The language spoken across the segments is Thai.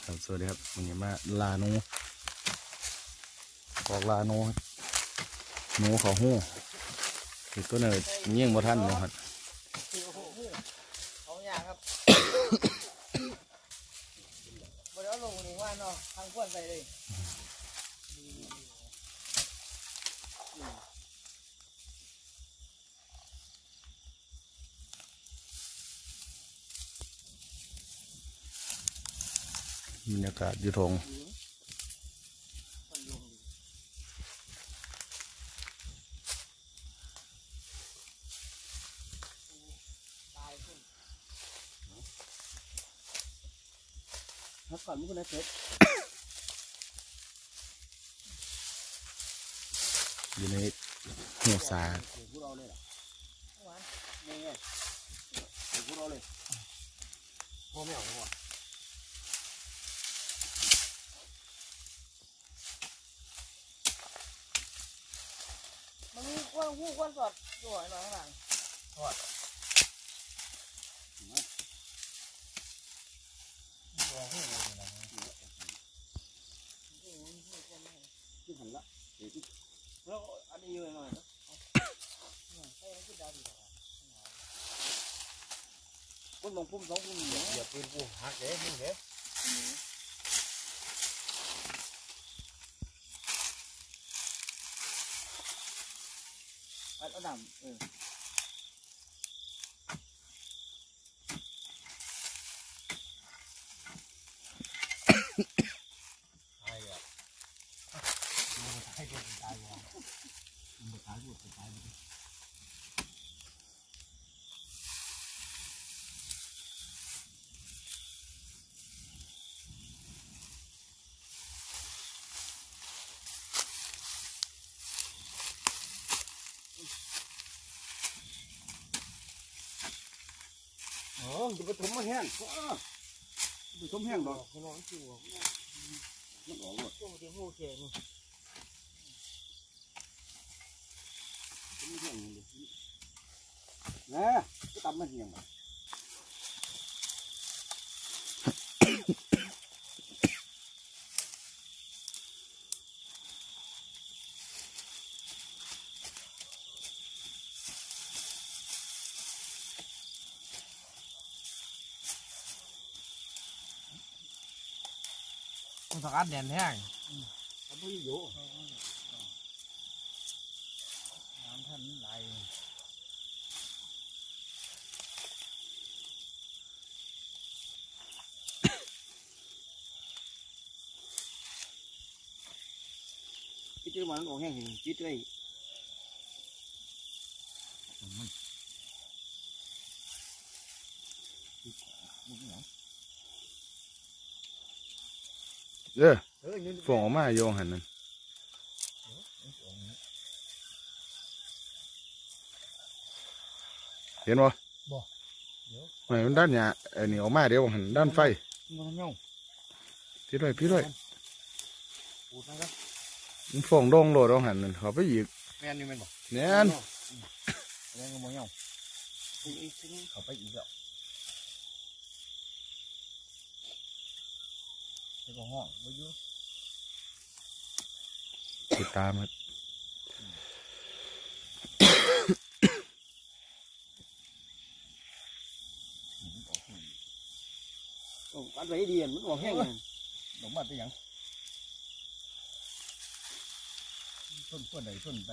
ครับสวัสดีครับวันนี้มาลาโนบอกลาโนหนูเขาหู้คือตัวเนิร์ดเงี้ยงบ่ทันนะครับเขาอยากครับบริเอาลงนี่ว่าเนาะทางขวดใส่เลยบรรยากาศอยู่ทงครับก่อนมุกนะเสร็จอยู่ในหัวสาพวกเราเลยนี่ไงพวกเราเลยพ่อไม่เอาหัวมันมีก้อนหูก้อนสอดอยู่หน่อยข้างหลังสอดแล้วอันนี้อยู่หน่อยนะพุ่มลงพุ่มสองพุ่มอย่าปืนกูหักเด้มึงเด้เอาดำให้คนตายวะมันตายหมดตายหมดจะไปถมมาแห้งไปถมแห้งดอกมันร้อนจิ๋วมันร้อนหมดโอ้เดี๋ยวหูเขียนนะก็ตำมันเหี่ยงมันสกัดแดนแห้งเขาไม่อยู่น้ำท่านไหลคิดว่ามันออกแห้งคิดเลยฟองออกมาโยงหันนั่นเห็นบ่ไม่มันด้านหยาอันนี้ออกมาเดี๋ยวหันด้านไฟพี่ด้วยมันฟองดงโหลดเอาหันนั่นเขาไปหยิบแม่นอยู่แม่นบ่แน่นแม่นก็บ่เหี่ยวเขาไปอีกแล้วไอ้ก็ห้องบ่อยู่ติดตามครับอันไหนดีมันออกแห้งเลยดอกบัดไปยังต้นไหนต้นไป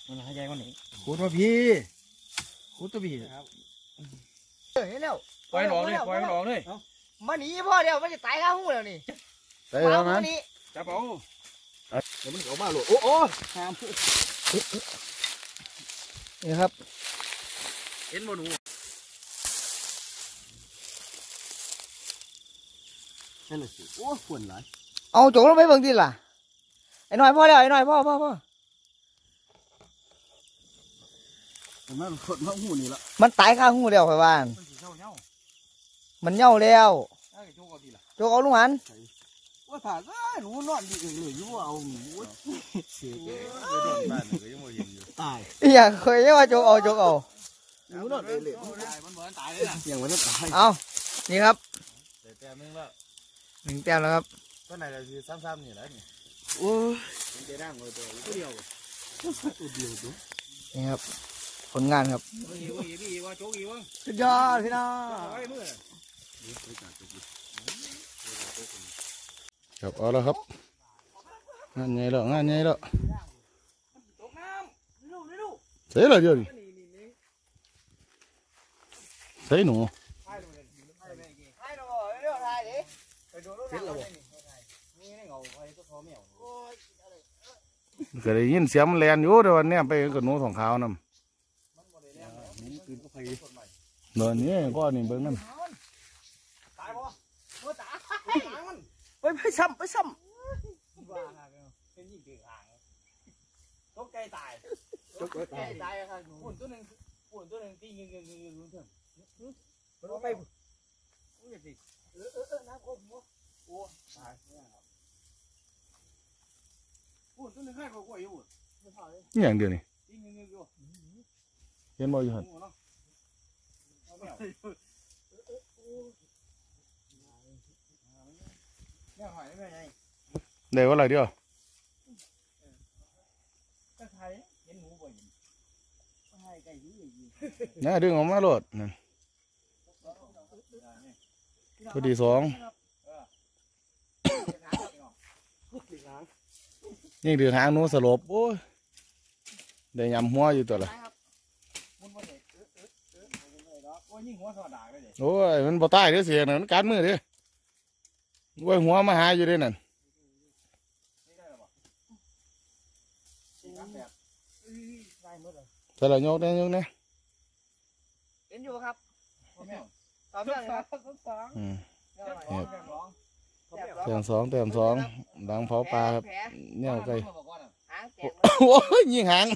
มันหายใจคนนี้ขุดมาพี่ขุดตัวพี่ครับเห็นแล้วปล่อยหนองเลยปล่อยหนองเลยมันหนีพ่อเดียวมันจะตายข้างหูแล้วนี่ได้แล้วมั้ยจับเอาเดี๋ยวมันออกมาหลุดโอ้หามนี่ครับเห็นบ่หนู ใช่เลยสิโอ้ขวนหลาย เอาโจกลงไปเบิ่งดิล่ะไอ้น้อยพ่อแล้วไอ้น้อยพ่อ ผมว่าขดมะหูนี่ละ มันตายข้างหูแล้วข่อยว่ามันเหย่าแล้วโจกเอาลุงหัน ว่าถ่ายซะหนูนอนดีเลยอยู่เอาหนูเสียตาย อย่าเคยว่าโจกเอา หนูนอนเลยมันเหมือนตายเลยนะอย่างวันนั้นตาย เอานี่ครับ แต้มนึงแล้ว 1 แต้มแล้วครับ ต้นไหนเราคือซ้ำๆนี่แหละนี่ โอ้ย เจ๊ดังเลยตัวเดียว ตัวเดียวดู นี่ครับผลงานครับ สุดยอดพี่น้อง ครับเอาแล้วครับงานใหญ่แล้วใส่ละเดียวดิใส่หนูก็ได้ยินเสียงมันแลนอยู่แต่วันนี้ไปกับหนูทองขาวนำเดินนี่ก็นี่เบิ้งนั่น ไปซ้ำตกใจตายครับหนูปุ่นตัวหนึ่งตีเงี้ยรู้เถอะเราไปน้ำคมโอ้ตายปุ่นตัวหนึ่งให้เขากล้วยอยู่ นี่อย่างเดียวนี่ ตีเงี้ยอยู่ เห็นบ่อยู่หันได้ว่าอะไรเดียว น่าดึงออกมาโลดนั่นพอดี2ยิ่งเดือดหางหนูสลบโอ้ยได้ยำหัวอยู่ตัวละโอ้ยมันบ่ตายเด้อเสียนั่นมันกัดมือเด้อโอ้ยหัวมาหาอยู่เด้อนั่นใส่ละยกเนี่ย เห็นอยู่ครับตามเรื่องครับ แต้ม2ดังเผาปลาครับเนี่ยไก่ หางแตก โอ้ยยิงหาง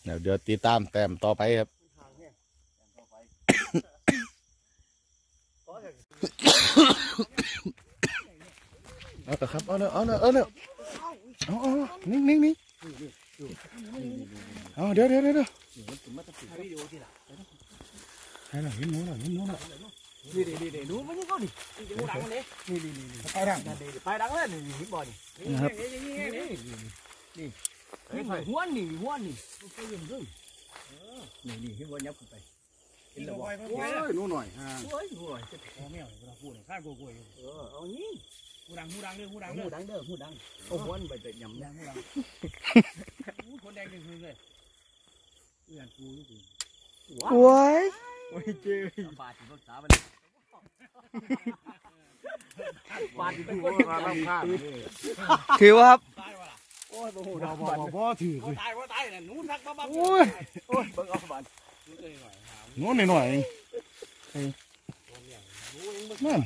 เดี๋ยวติดตามแต้มต่อไปครับเอาแต่ครับเอาเนิ่งเอาเดี๋ยวให้เราเห็นหนูแล้วนี่ดูมันยังก็ดิดูดังเลยไปดังเลยนี่หินบ่อนี่ นะครับ นี่หัวนี่ไปยังด้วยนี่หินบ่อยับไปเห็นแล้วบ่โอ้ยหนูหน่อยโอ้ยหนูหน่อยพอแมวเราพูดข้างกล้วยเอานี่หูดังเด้อหูดังเอาหัวไปแต่ยำหูดังคนแดงจริงเลยเอื้อนกูนี่ดิ โอ้ย โอ้ยเจอบาดที่รักษาไปบาดที่กูมาลำคาญ ถือว่าครับ โอ้ยบ่หูดอก บ่ถือ ตายน่ะหนูนักบ้า โอ้ย โอ้ยเบิ่งเอาบาด หนูหน่อยนั่น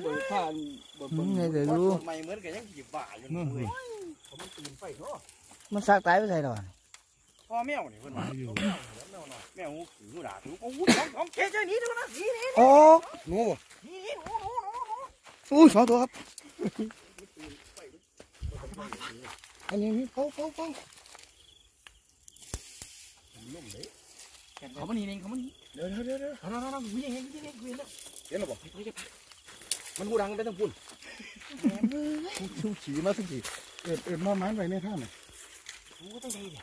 เบิ่งผ่านเบิ่ง ไงเดี๋ยวดู ใหม่เหมือนกันยังหยิบบ่าอยู่ นั่น เว้ยมันตื่นไปเนาะ มันซักตายไปใส่ดอก พ่อแมวนี่เพิ่นว่าแมวหูด่าถูกโอ้ยของเจ๊นี่ดูนะนี่ โอ้ หนูบ่ อู้2 ตัวครับ อันนี้เฝ้า เขามันนี่เองเขามัน เดี๋ยว เราวิ่งเห็นแล้ว เห็นหรือเปล่า มันหูดังไปทั้งปุ่น ชูฉีมาสักทีเอ็ดมามันไว้ในท่าไหน หูก็ต้องดีดิ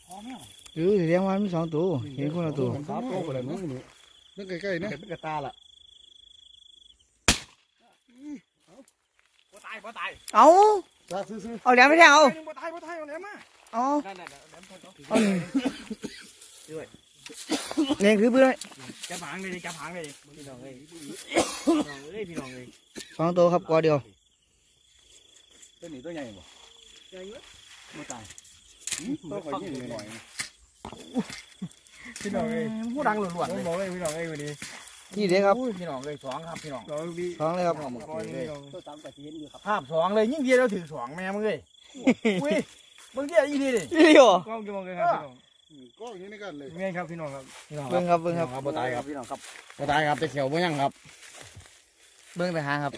พ่อแมว เลี้ยงมันมี2 ตัวเห็นคนละตัว สามตัวไปเลยหนูนั่นใกล้ๆนะ เป็นกระตาล่ะบ่ตาย เอา จ้าซื้อ เอาเหรียญไม่ได้เอา บ่ตายเอาแล้วมา เอา นั่น เอาเลี้ยงถือปืนไว้ จับหางเลยพี่น้องเลย 2 ตัวครับกอเดียว ตัวนี้ตัวใหญ่บ่ ใจเยอะ ไม่ตายตัวข่อยยิ่งหน่อย พี่น้องเอ้ยผู้ดังหลวนๆเลยบอกเลยพี่น้องเอ้ยวันนี้ ที่เด็กครับ พี่น้องเลย2ครับพี่น้องเราดี ท้องเลยครับ ตัวตามแต่เห็นอยู่ครับภาพ2เลยยิ่งเดียวเราถือ2แม่มึงเลยอุ้ยมึงเดียวอีดีดิ นี่เหรอก ล้องจะมองเลยครับพี่น้อง ก็อย่างนี้กันเลย เงี้ยครับพี่น้องครับ เบิ้งครับเบิ้งครับ บ่ตายครับพี่น้องครับ บ่ตายครับแต่เขียวบ่ยังครับ เบิ้งแต่หางครับ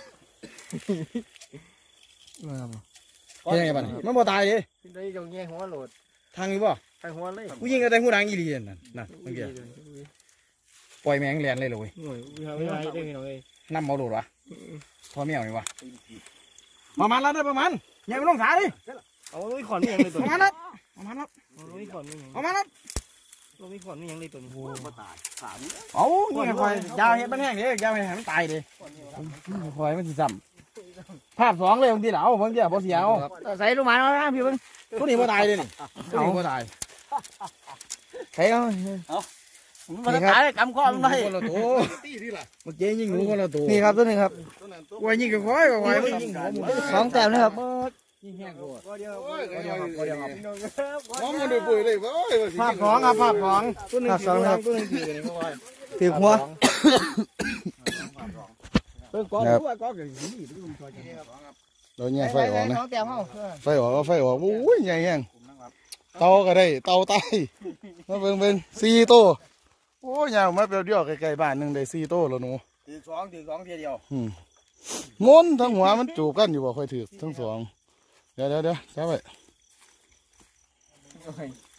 เบิ้งครับ เฮ็ดยังไงบัดนี้มันบ่ตายดิ พี่ได้จะเงี้ยหัวโหลด ทางนี้บ่ ไปหัวเลย กูยิงก็ได้หูดังอีหลีนั่นน่ะเมื่อกี้ปล่อยแมงแลนเลยเลย โอ้ยไม่ได้พี่น้องเอ้ย นำเอาโดดวะพอแมวนี่วะประมาณแล้วได้ประมาณยังไม่ต้องสาดิ เอาลุยขอนนี่ยังเลยตัว ประมาณนั้นประมาณนั้น เอาลุยขอนนี่ยัง ประมาณนั้น ลุยขอนนี่ยังเลยตัวนี้บ่ตาย3 เอานี่ไงคอยยาวเห็ดมันแห้งดิยาวให้มันตายดิคอยมันสิซ้ำภาพ2เลยบางทีเหล่าบางทีบ่เสียว ใส่ลูกหมาเอาละพี่เบิ้ง ตัวนี้บ่ตายเลยนี่ตัวนี้บ่ตาย ใส่เอา มันตายกำข้อมันได้ คนละตัวเมื่อกี้ยิงหนูคนละตัว นี่ครับตัวนี้ครับ ว่ายิงกับควายกับควายมันยิงหัวหมู 2 แต้มเลยครับ ยิงแห้งกู เดียว น้องมันดูปุ๋ยเลยว้ย ภาพ2ครับภาพ2ตัวนึงตัวนึงถือนี่บ่ว่า ถือหัว เพิ่งก่อนรู้ว่าก็เกิดสินี่ดูมันซอยกันครับ เราแย่ไฟออกนะ 2 แต้มเฮา ไฟออกก็ไฟออกโอ้ยใหญ่แห้งเตาก็ได้เตาตายมาเป็น4ตัวโอ้ยยาวมาเปรียวๆใกล้ๆบ้านนึงได้4ตัวแล้วหนู ถือ2เทียเดียว งนทั้งหัวมันจูบกันอยู่บ่ค่อยถือทั้งสองเดี๋ยวจับไว้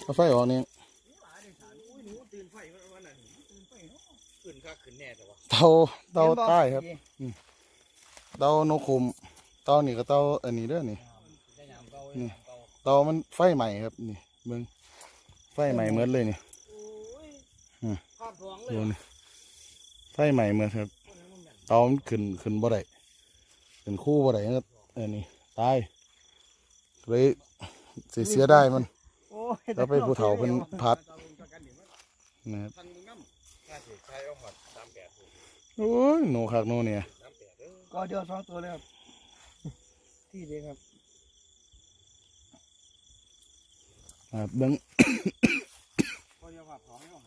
เอาไฟออกนี่เตาใต้ครับเตานกขุมเตานี่ก็เตาอันนี้เด้อนี่เตามันไฟใหม่ครับนี่เบิ่งไฟใหม่เหมือนเลยนี่ ภาพ2เล ดู ย นี่ไฟใหม่เหมือนครับเตามันขึ้นบ่ได้ขึ้นคู่บ่ได้ก็อันนี้ตายเลยเสียได้มัน โอ้ย แล้วไปผู้เฒ่าเพิ่นพัดนะครับโอ้ยหนูคักหนูเนี่ย ก็เดียว2ตัวเลยครับที่เดียวครับ เบิ้ง ก็เดียวภาพ2แล้ว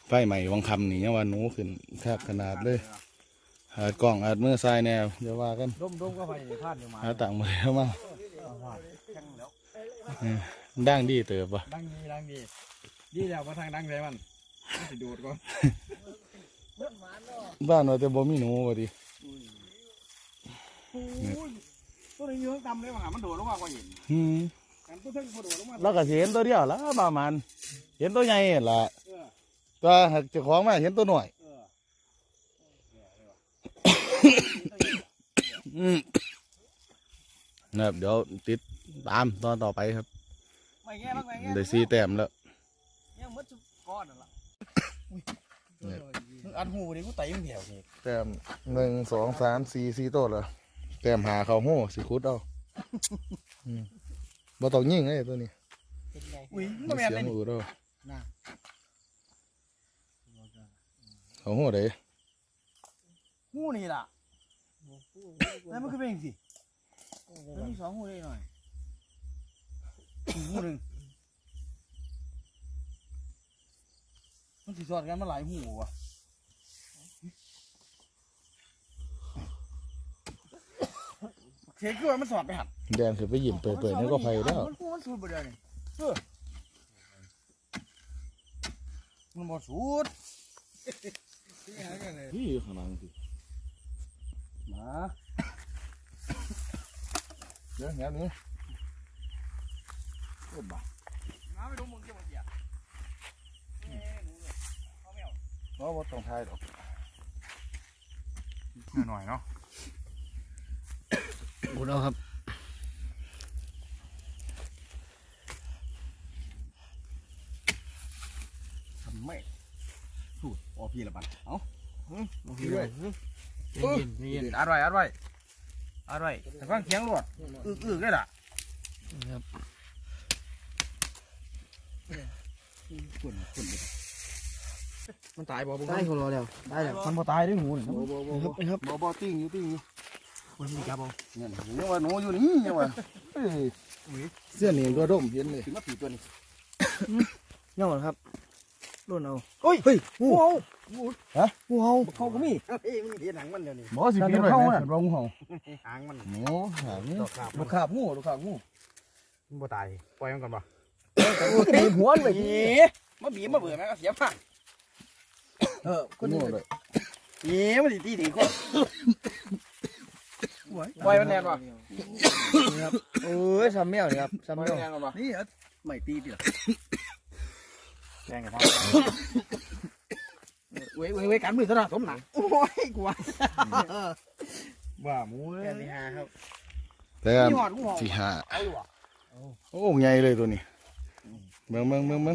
ไฟใหม่วังคำนี่ยังว่าหนูขึ้นคักขนาดเลยอาจกล้องอาจมือทรายแนวเดี๋ยวว่ากัน ดมก็ไปพลาดอยู่มา หาต่างมือเข้ามา แข็งแล้ว ดังดีเติบปะ ดังดีดีแล้วมาทางดังใส่มันสิดูดก่อน บ้านว่าแต่บ่มีหนูว่าดิ ตัวนี้อยู่ข้างต่ำเลยว่ะมันโดดลงมาก็เห็น อืม กันตัวเพิ่งโดดลงมา แล้วก็สิเห็นตัวเดียวละประมาณเห็นตัวใหญ่ละตัวหักเจ้าของมาเห็นตัวหน่อยนะครับเดี๋ยวติดตามตอนต่อไปครับ ไม่แง่บ้างไม่แง่ ได้4 แต้มแล้ว ยังมัดจุก้อนนั่นล่ะมึงอัดหูดิกูไต่มึงเหี่ยวนี่ แต้ม1 2 3 4 4ตัวแล้วแต้มหาเขาหู้สิคุดเอาบ่ต้องยิงไอ้ตัวนี้ อุ้ยมันแม่น เสี เลย ยง นี่ อู่เรา น่ะ เขาหู้เด้ หูนี่ล่ะแล้วมันคือเป็นสิมันมี2หูได้หน่อยหูหนึ่งมันสิสอดกันมาหลายหูว่ะเช็คคือว่ามันสอดไปหัด แดนคือไปหยิบเปิดนี่ก็ไฟแล้ว มันสูดบ่ได้นี่มันบ่สูด พี่ข้างหลังสิ มา เดี๋ยวนี้ โอ้บ่ามาไปดูมึงเกี่ยวกับเสียเขาไม่เอา เราบ่ต้องทายดอก หน่อยเนาะ บุญเอาครับ ทำไม่สูดโอ้พี่ละบัดเอ้า พี่ด้วย เย็นอัดไว้แต่ฟังเสียงรวดอึกได้ล่ะ ครับ มันตายบ่บุ้ง ได้ของเราแล้วได้แล้ว มันบ่ตายด้วยหูนี่ ครับ บ่ติ้งอยู่ มันมีจับบ่ เนี่ยยังว่าหนูอยู่นี่ยังว่าเอ้ยเสื้อนี่ก็ร่มเห็นเลย ถึงมาผีตัวนี้ ย่อครับ รุ่นเอา เฮ้ย เฮ้ยงู งู เห่างูเห่า เขาก็มีเฮ้ยมันเห็นหนังมันเดี๋ยวนี้ บ่สิพี่ไว้นะเห็นบ่งูเห่า หางมัน โอ้หางนี่ ดอกขาบ ลูกขาบงูลูกขาบงู มันบ่ตายปล่อยมันก่อนบ่ มีหัวเลย มาบีบมาเบื่อแม่ก็เสียผ่าน คน งู นี้ เลย มันสิตีถึงคนปล่อยมันแน่นบ่ เอ้ยซ้ำแมวนี่ครับ ปล่ ซ้ำ อย แม มัน ว แน่นบ่นี่ไม่ตีเดือดแกงกับทางเว้ยกันมือซะนะสมหนังโอ้ยกลัวว่าหมูแกที่ห้าครับ แต่ที่ห้า เอาอยู่อ่ะ โอ้ใหญ่เลยตัวนี้เบิ่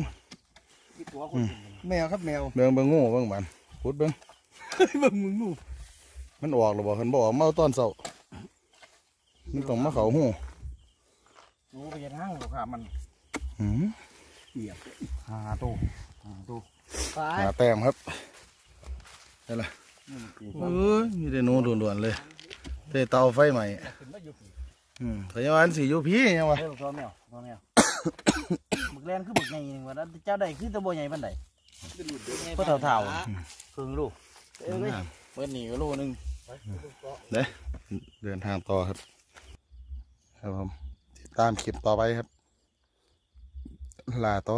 ง ที่ตัวคน แมวครับแมว เบิ่งงูเบิ่งมันพุดเบิ่ง เบิ่งมึงดู มันออกหรือบ่คันบ่ออกมาเอาตอนเช้ามันต้องมาเข้าหู ดูไปยันห้างขามัน หืม หาตู้ ไป หาแต้มครับได้ละเอ้ยมีแต่หนูด่วนๆเลยแต่เตาไฟใหม่พยาบาลสิอยู่พี่ยังวะ เฮ้ยตัวแมวบึกแลนคือบึกใหญ่หนึ่งว่าเจ้าใดคือตัวบ่ใหญ่ปานใดก็เท่าๆครึ่งลูกเอ้ยเปิดหนีก็ลูกนึง เดินทางต่อครับครับผมติดตามคลิปต่อไปครับลาต่อ